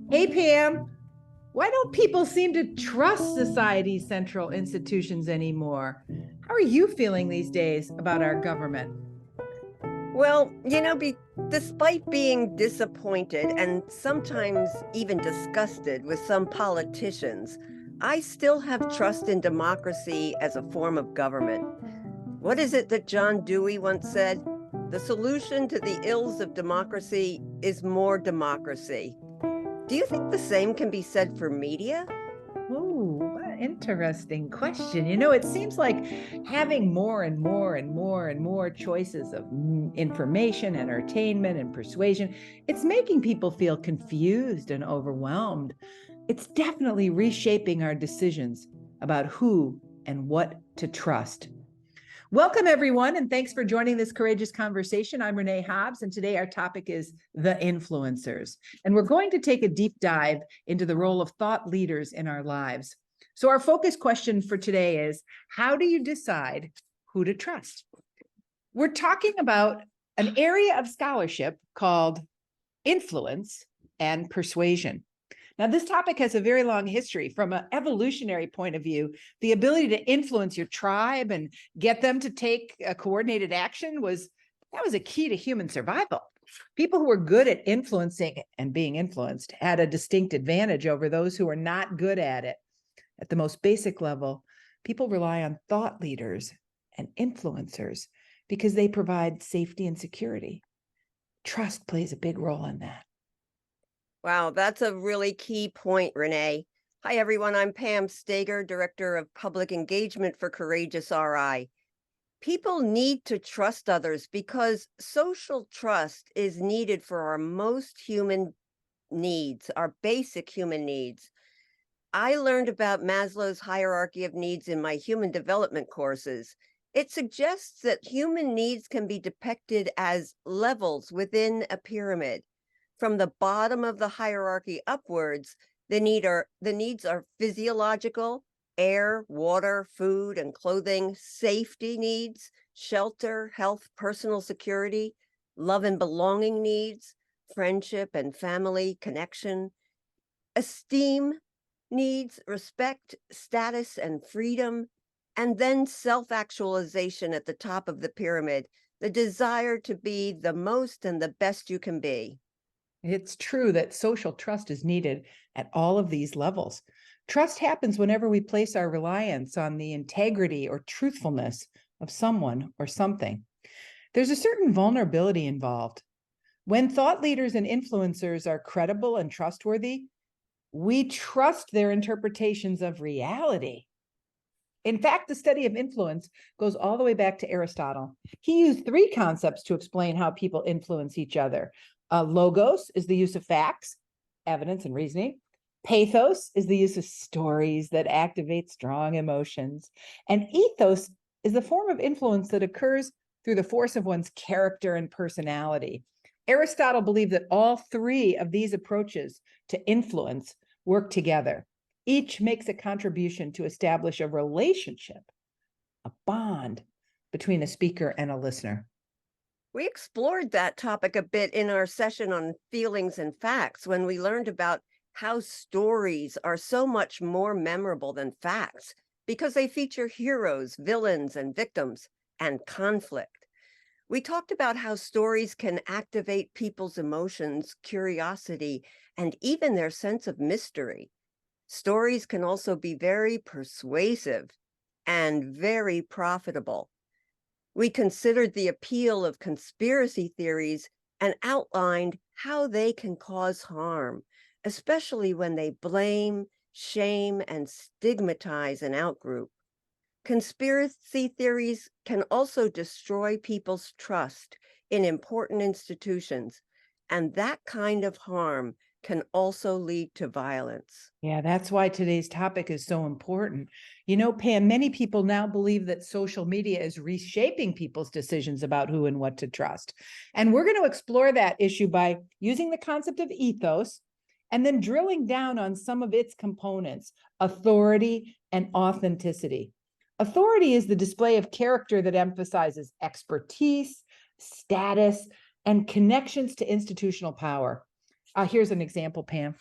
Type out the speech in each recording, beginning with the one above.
Hey, Pam, why don't people seem to trust society's central institutions anymore? How are you feeling these days about our government? Well, despite being disappointed and sometimes even disgusted with some politicians, I still have trust in democracy as a form of government. What is it that John Dewey once said? The solution to the ills of democracy is more democracy. Do you think the same can be said for media? Oh, what an interesting question. It seems like having more and more and more and more choices of information, entertainment, and persuasion, it's making people feel confused and overwhelmed. It's definitely reshaping our decisions about who and what to trust. Welcome, everyone, and thanks for joining this courageous conversation. I'm Renee Hobbs, and today our topic is the influencers. And we're going to take a deep dive into the role of thought leaders in our lives. So, our focus question for today is how do you decide who to trust? We're talking about an area of scholarship called influence and persuasion. Now, this topic has a very long history. From an evolutionary point of view, the ability to influence your tribe and get them to take a coordinated action was a key to human survival. People who were good at influencing and being influenced had a distinct advantage over those who were not good at it. At the most basic level, people rely on thought leaders and influencers because they provide safety and security. Trust plays a big role in that. Wow, that's a really key point, Renee. Hi, everyone. I'm Pam Stager, Director of Public Engagement for Courageous RI. People need to trust others because social trust is needed for our most human needs, our basic human needs. I learned about Maslow's hierarchy of needs in my human development courses. It suggests that human needs can be depicted as levels within a pyramid. From the bottom of the hierarchy upwards, the needs are physiological, air, water, food, and clothing, safety needs, shelter, health, personal security, love and belonging needs, friendship and family connection, esteem needs, respect, status, and freedom, and then self-actualization at the top of the pyramid, the desire to be the most and the best you can be. It's true that social trust is needed at all of these levels. Trust happens whenever we place our reliance on the integrity or truthfulness of someone or something. There's a certain vulnerability involved. When thought leaders and influencers are credible and trustworthy, we trust their interpretations of reality. In fact, the study of influence goes all the way back to Aristotle. He used three concepts to explain how people influence each other. Logos is the use of facts, evidence, and reasoning. Pathos is the use of stories that activate strong emotions. And ethos is the form of influence that occurs through the force of one's character and personality. Aristotle believed that all three of these approaches to influence work together. Each makes a contribution to establish a relationship, a bond between a speaker and a listener. We explored that topic a bit in our session on feelings and facts when we learned about how stories are so much more memorable than facts because they feature heroes, villains, and victims, and conflict. We talked about how stories can activate people's emotions, curiosity, and even their sense of mystery. Stories can also be very persuasive and very profitable. We considered the appeal of conspiracy theories and outlined how they can cause harm, especially when they blame, shame, and stigmatize an outgroup. Conspiracy theories can also destroy people's trust in important institutions, and that kind of harm can also lead to violence. Yeah, that's why today's topic is so important. Pam, many people now believe that social media is reshaping people's decisions about who and what to trust. And we're going to explore that issue by using the concept of ethos and then drilling down on some of its components, authority and authenticity. Authority is the display of character that emphasizes expertise, status, and connections to institutional power. Here's an example, Pam.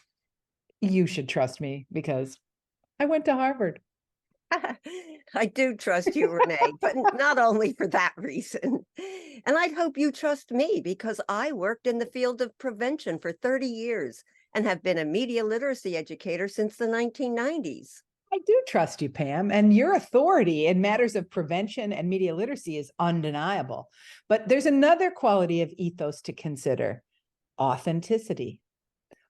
You should trust me because I went to Harvard. I do trust you, Renee, but not only for that reason. And I hope you trust me because I worked in the field of prevention for 30 years and have been a media literacy educator since the 1990s. I do trust you, Pam, and your authority in matters of prevention and media literacy is undeniable. But there's another quality of ethos to consider: authenticity.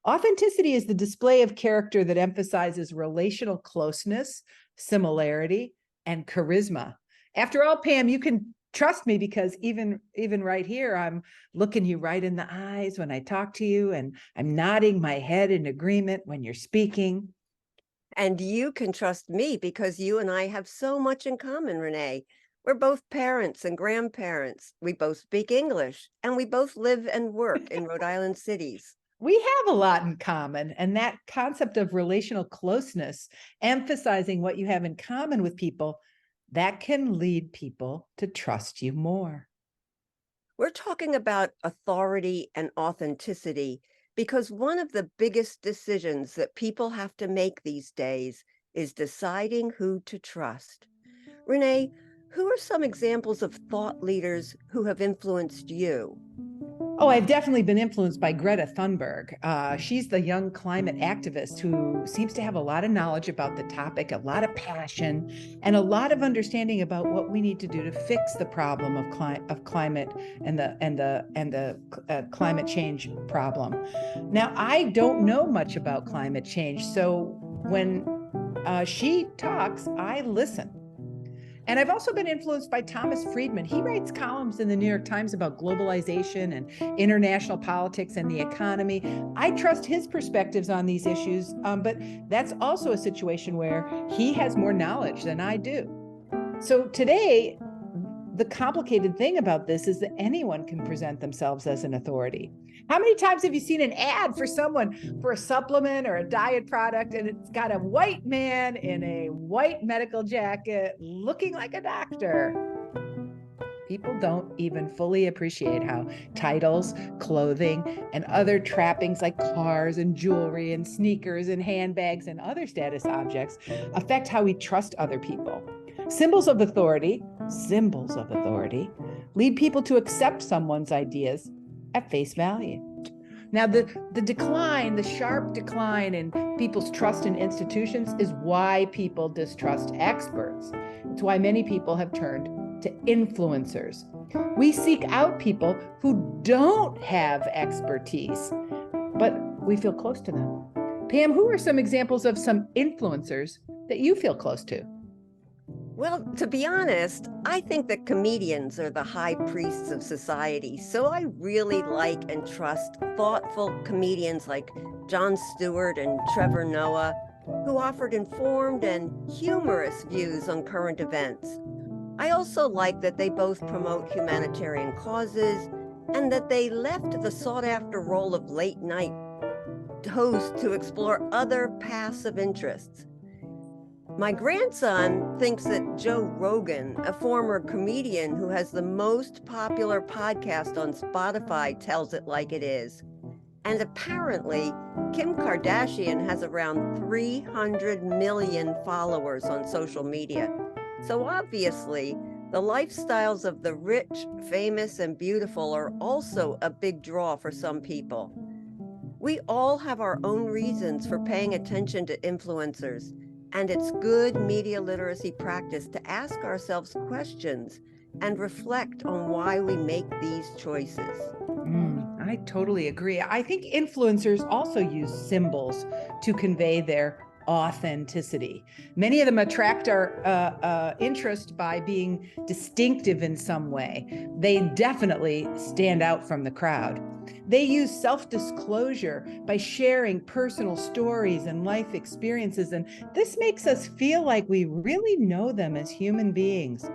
Authenticity is the display of character that emphasizes relational closeness, similarity, and charisma. After all, Pam, you can trust me because even right here, I'm looking you right in the eyes when I talk to you, and I'm nodding my head in agreement when you're speaking. And you can trust me because you and I have so much in common, Renee. We're both parents and grandparents. We both speak English, and we both live and work in Rhode Island cities. We have a lot in common, and that concept of relational closeness, emphasizing what you have in common with people, that can lead people to trust you more. We're talking about authority and authenticity because one of the biggest decisions that people have to make these days is deciding who to trust. Renee, who are some examples of thought leaders who have influenced you? Oh, I've definitely been influenced by Greta Thunberg. She's the young climate activist who seems to have a lot of knowledge about the topic, a lot of passion, and a lot of understanding about what we need to do to fix the problem of climate and the climate change problem. Now, I don't know much about climate change, so when she talks, I listen. And I've also been influenced by Thomas Friedman. He writes columns in the New York Times about globalization and international politics and the economy. I trust his perspectives on these issues, but that's also a situation where he has more knowledge than I do. So today, the complicated thing about this is that anyone can present themselves as an authority. How many times have you seen an ad for someone for a supplement or a diet product, and it's got a white man in a white medical jacket looking like a doctor? People don't even fully appreciate how titles, clothing, and other trappings like cars and jewelry and sneakers and handbags and other status objects affect how we trust other people. Symbols of authority, lead people to accept someone's ideas at face value. Now, the sharp decline in people's trust in institutions is why people distrust experts. It's why many people have turned to influencers. We seek out people who don't have expertise, but we feel close to them. Pam, who are some examples of some influencers that you feel close to? Well, to be honest, I think that comedians are the high priests of society. So I really like and trust thoughtful comedians like Jon Stewart and Trevor Noah, who offered informed and humorous views on current events. I also like that they both promote humanitarian causes and that they left the sought-after role of late-night host to explore other passive interests. My grandson thinks that Joe Rogan, a former comedian who has the most popular podcast on Spotify, tells it like it is. And apparently, Kim Kardashian has around 300 million followers on social media. So obviously, the lifestyles of the rich, famous, and beautiful are also a big draw for some people. We all have our own reasons for paying attention to influencers. And it's good media literacy practice to ask ourselves questions and reflect on why we make these choices. I totally agree. I think influencers also use symbols to convey their authenticity. Many of them attract our interest by being distinctive in some way. They definitely stand out from the crowd. They use self-disclosure by sharing personal stories and life experiences, and this makes us feel like we really know them as human beings.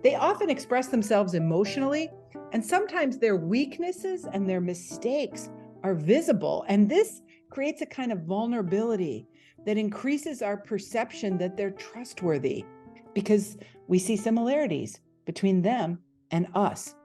They often express themselves emotionally, and sometimes their weaknesses and their mistakes are visible, and this creates a kind of vulnerability that increases our perception that they're trustworthy because we see similarities between them and us.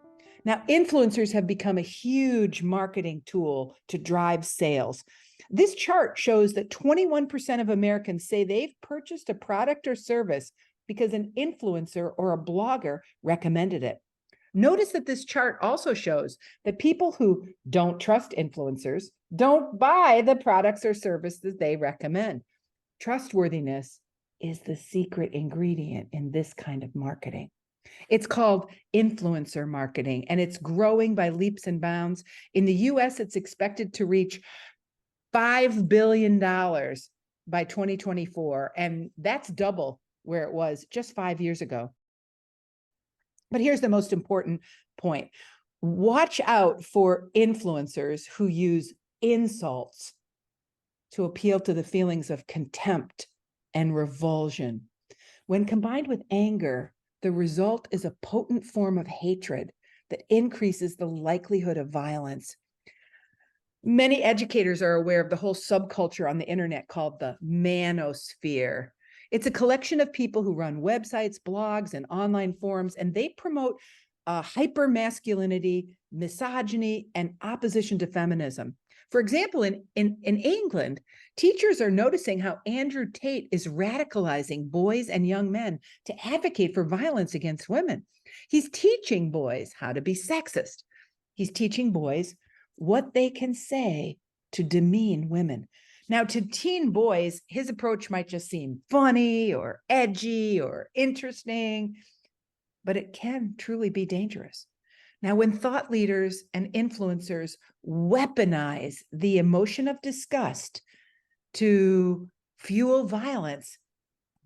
Now, influencers have become a huge marketing tool to drive sales. This chart shows that 21% of Americans say they've purchased a product or service because an influencer or a blogger recommended it. Notice that this chart also shows that people who don't trust influencers don't buy the products or services they recommend. Trustworthiness is the secret ingredient in this kind of marketing. It's called influencer marketing, and it's growing by leaps and bounds. In the US, it's expected to reach $5 billion by 2024, and that's double where it was just 5 years ago. But here's the most important point. Watch out for influencers who use insults to appeal to the feelings of contempt and revulsion. When combined with anger, the result is a potent form of hatred that increases the likelihood of violence. Many educators are aware of the whole subculture on the internet called the Manosphere. It's a collection of people who run websites, blogs, and online forums, and they promote hypermasculinity, misogyny, and opposition to feminism. For example, in England, teachers are noticing how Andrew Tate is radicalizing boys and young men to advocate for violence against women. He's teaching boys how to be sexist. He's teaching boys what they can say to demean women. Now, to teen boys, his approach might just seem funny or edgy or interesting, but it can truly be dangerous. Now, when thought leaders and influencers weaponize the emotion of disgust to fuel violence,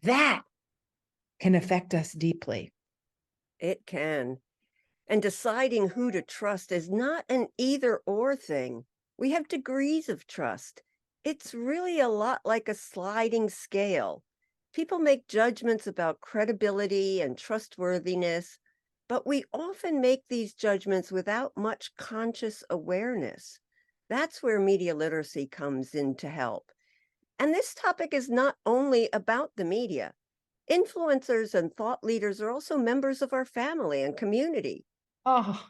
that can affect us deeply. It can. And deciding who to trust is not an either or thing. We have degrees of trust. It's really a lot like a sliding scale. People make judgments about credibility and trustworthiness, but we often make these judgments without much conscious awareness. That's where media literacy comes in to help. And this topic is not only about the media. Influencers and thought leaders are also members of our family and community. Oh,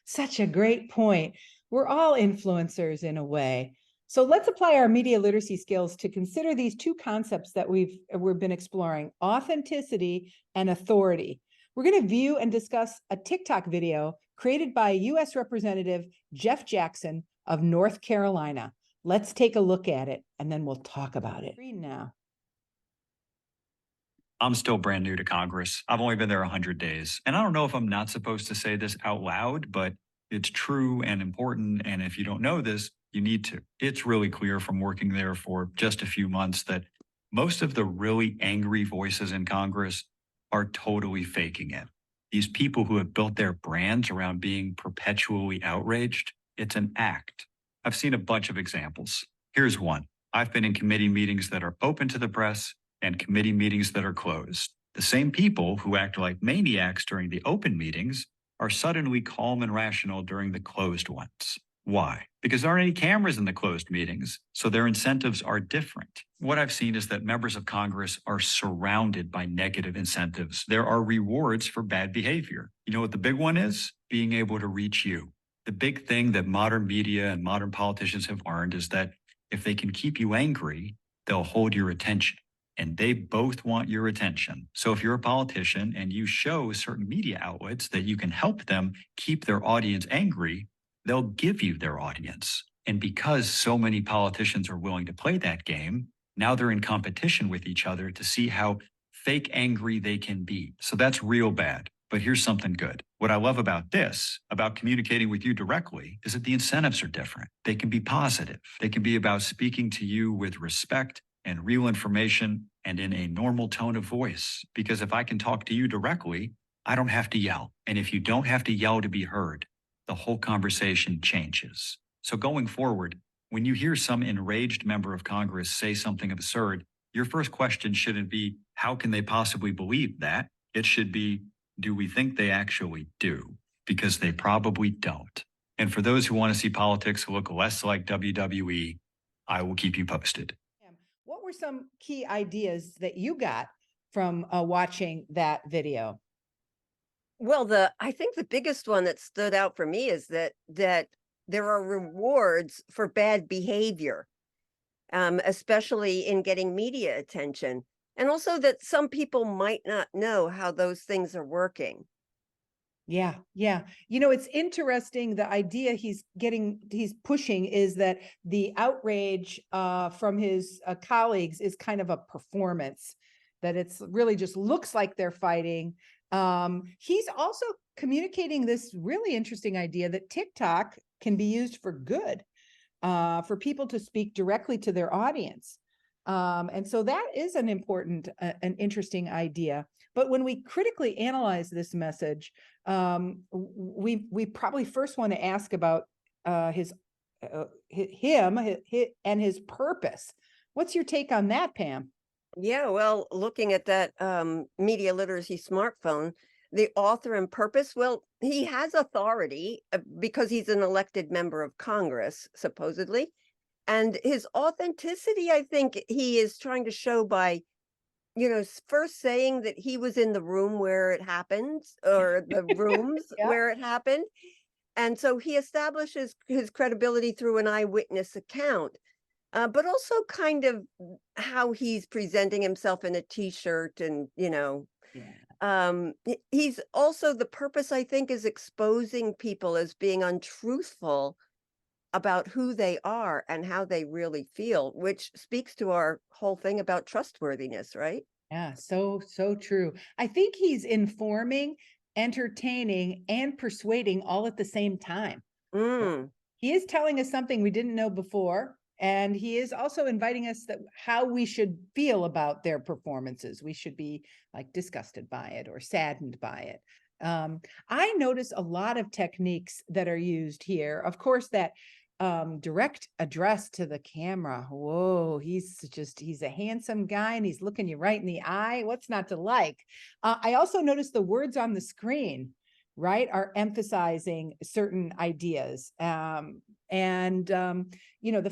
such a great point. We're all influencers in a way. So let's apply our media literacy skills to consider these two concepts that we've been exploring: authenticity and authority. We're going to view and discuss a TikTok video created by U.S. Representative Jeff Jackson of North Carolina. Let's take a look at it, and then we'll talk about it. Read now. I'm still brand new to Congress. I've only been there 100 days. And I don't know if I'm not supposed to say this out loud, but it's true and important. And if you don't know this, you need to. It's really clear from working there for just a few months that most of the really angry voices in Congress are totally faking it. These people who have built their brands around being perpetually outraged, it's an act. I've seen a bunch of examples. Here's one. I've been in committee meetings that are open to the press and committee meetings that are closed. The same people who act like maniacs during the open meetings are suddenly calm and rational during the closed ones. Why? Because there aren't any cameras in the closed meetings, so their incentives are different. What I've seen is that members of Congress are surrounded by negative incentives. There are rewards for bad behavior. You know what the big one is? Being able to reach you. The big thing that modern media and modern politicians have learned is that if they can keep you angry, they'll hold your attention. And they both want your attention. So if you're a politician and you show certain media outlets that you can help them keep their audience angry, they'll give you their audience. And because so many politicians are willing to play that game, now they're in competition with each other to see how fake angry they can be. So that's real bad. But here's something good. What I love about this, about communicating with you directly, is that the incentives are different. They can be positive. They can be about speaking to you with respect and real information and in a normal tone of voice. Because if I can talk to you directly, I don't have to yell. And if you don't have to yell to be heard, the whole conversation changes. So going forward, when you hear some enraged member of Congress say something absurd, your first question shouldn't be, how can they possibly believe that? It should be, do we think they actually do? Because they probably don't. And for those who want to see politics look less like WWE, I will keep you posted. What were some key ideas that you got from watching that video? Well, I think the biggest one that stood out for me is that there are rewards for bad behavior, especially in getting media attention, and also that some people might not know how those things are working. Yeah, yeah. It's interesting. The idea he's pushing is that the outrage from his colleagues is kind of a performance, that it's really just looks like they're fighting. He's also communicating this really interesting idea that TikTok can be used for good, for people to speak directly to their audience. And so that is an important, an interesting idea. But when we critically analyze this message, we probably first want to ask about him and his purpose. What's your take on that, Pam? Yeah, well, looking at that media literacy smartphone, the author and purpose, well, he has authority because he's an elected member of Congress, supposedly. And his authenticity, I think he is trying to show by, first saying that he was in the room where it happened or the rooms Yeah. where it happened. And so he establishes his credibility through an eyewitness account, but also kind of how he's presenting himself in a t-shirt and, Yeah. he's also the purpose, I think, is exposing people as being untruthful about who they are and how they really feel, which speaks to our whole thing about trustworthiness, right? Yeah, so true. I think he's informing, entertaining, and persuading all at the same time. Mm, He is telling us something we didn't know before, and he is also inviting us that how we should feel about their performances. We should be like disgusted by it or saddened by it. I notice a lot of techniques that are used here. Of course, that direct address to the camera. Whoa, he's a handsome guy and he's looking you right in the eye. What's not to like? I also noticed the words on the screen, right, are emphasizing certain ideas. The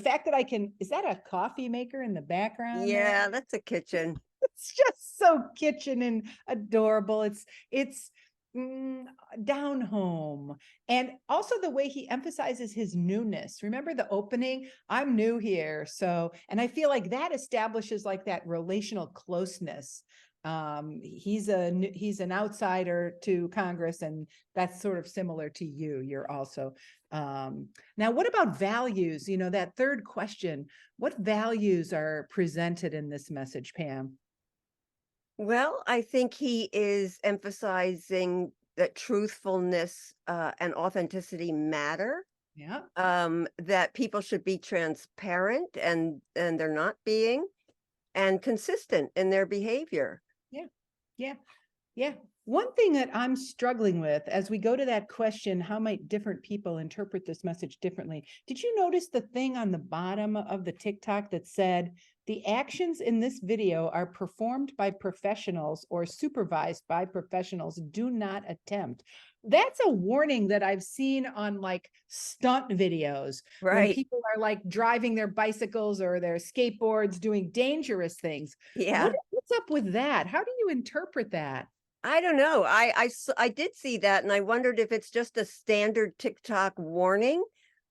fact that is that a coffee maker in the background there? yeah, that's a kitchen. It's just so kitchen and adorable. It's mm, down home. And also the way he emphasizes his newness. Remember the opening? I'm new here. So, and I feel like that establishes like that relational closeness. He's an outsider to Congress, and that's sort of similar to you. You're also now, what about values? That third question, what values are presented in this message, Pam? Well, I think he is emphasizing that truthfulness and authenticity matter, Yeah. that people should be transparent and they're not being, and consistent in their behavior. Yeah. Yeah. Yeah. One thing that I'm struggling with as we go to that question, how might different people interpret this message differently? Did you notice the thing on the bottom of the TikTok that said, the actions in this video are performed by professionals or supervised by professionals. Do not attempt. That's a warning that I've seen on like stunt videos when Right. people are like driving their bicycles or their skateboards doing dangerous things. Yeah. What's up with that? How do you interpret that? I don't know. I did see that and I wondered if it's just a standard TikTok warning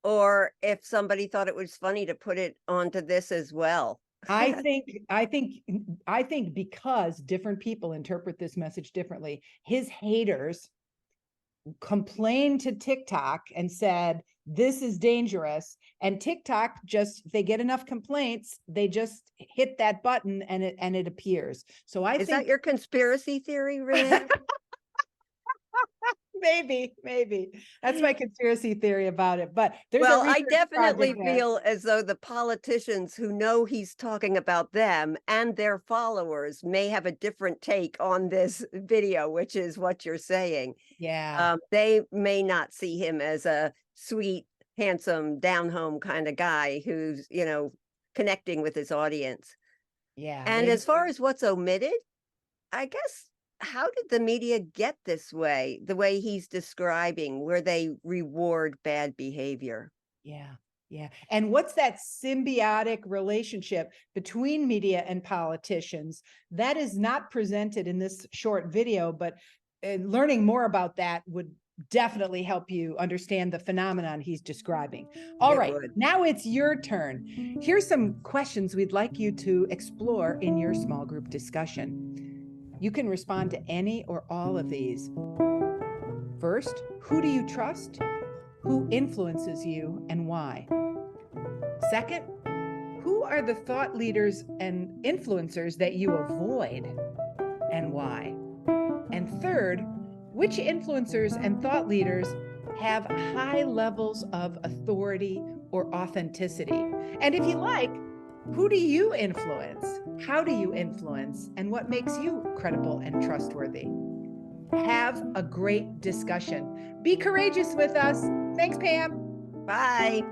or if somebody thought it was funny to put it onto this as well. I think because different people interpret this message differently, his haters complained to TikTok and said, this is dangerous. And TikTok they get enough complaints, they just hit that button and it appears. So I Is that think your conspiracy theory, Renee? maybe that's my conspiracy theory about it. But there's a Well, I research definitely project there. feel as though the politicians who know he's talking about them and their followers may have a different take on this video, which is what you're saying. Yeah. They may not see him as a sweet, handsome, down home kind of guy who's, connecting with his audience. Yeah. And as far as what's omitted, I guess, how did the media get this way, the way he's describing, where they reward bad behavior? Yeah. Yeah. And what's that symbiotic relationship between media and politicians that is not presented in this short video, but learning more about that would definitely help you understand the phenomenon he's describing. All right, now it's your turn. Here's some questions we'd like you to explore in your small group discussion. You can respond to any or all of these. First, who do you trust? Who influences you and why? Second, who are the thought leaders and influencers that you avoid and why? And third, which influencers and thought leaders have high levels of authority or authenticity? And if you like, who do you influence? How do you influence? And what makes you credible and trustworthy? Have a great discussion. Be courageous with us. Thanks, Pam. Bye.